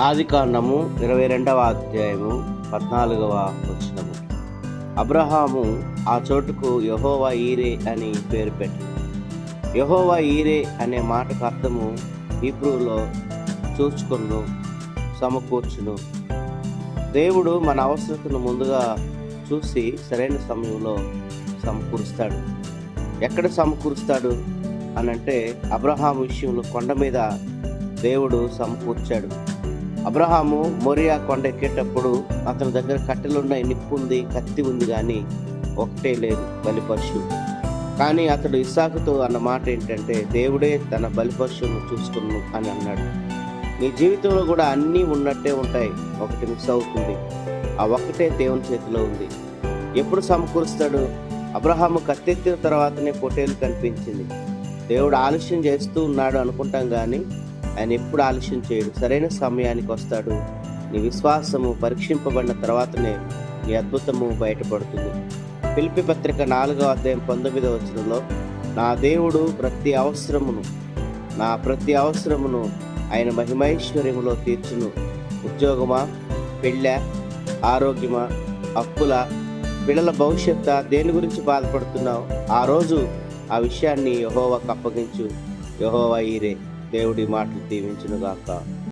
ఆదికాండము 22వ అధ్యాయము 14వ వచనము. అబ్రహాము ఆ చోటుకు యెహోవా ఈరే అని పేరు పెట్టాడు. యెహోవా ఈరే అనే మాటకు అర్థము హీబ్రూలో చూచుకొను, సమకూర్చును. దేవుడు మన అవసరతను ముందుగా చూసి సరైన సమయంలో సమకూరుస్తాడు. ఎక్కడ సమకూరుస్తాడు అనంటే అబ్రహాము విషయంలో కొండ మీద దేవుడు సమకూర్చాడు. అబ్రహాము మోరియా కొండ ఎక్కేటప్పుడు అతని దగ్గర కట్టెలున్నాయి, నిప్పు ఉంది, కత్తి ఉంది, కానీ ఒకటే లేదు, బలిపశువు. కానీ అతడు ఇస్సాకుతో అన్న మాట ఏంటంటే దేవుడే తన బలిపశువును చూసుకును అని అన్నాడు. నీ జీవితంలో కూడా అన్నీ ఉన్నట్టే ఉంటాయి, ఒకటి మిస్ అవుతుంది. ఆ ఒక్కటే దేవుని చేతిలో ఉంది. ఎప్పుడు సమకూరుస్తాడు? అబ్రహాము కత్తెత్తిన తర్వాతనే పొట్టేలు కనిపించింది. దేవుడు ఆలస్యం చేస్తూ ఉన్నాడు అనుకుంటాం, కానీ ఆయన ఎప్పుడు ఆలస్యం చేయడు. సరైన సమయానికి వస్తాడు. నీ విశ్వాసము పరీక్షింపబడిన తర్వాతనే నీ అద్భుతము బయటపడుతుంది. ఫిలిప్పీ పత్రిక 4వ అధ్యాయం 19వ వచనంలో, నా దేవుడు ప్రతి అవసరమును ఆయన మహిమైశ్వర్యములో తీర్చును. ఉద్యోగమా, పెళ్ళా, ఆరోగ్యమా, అప్పుల, పిల్లల భవిష్యత్తు, దేని గురించి బాధపడుతున్నావు? ఆ రోజు ఆ విషయాన్ని యెహోవాకు అప్పగించు. యెహోవా ఈరే. దేవుడి మాటలు దీవించును గాక.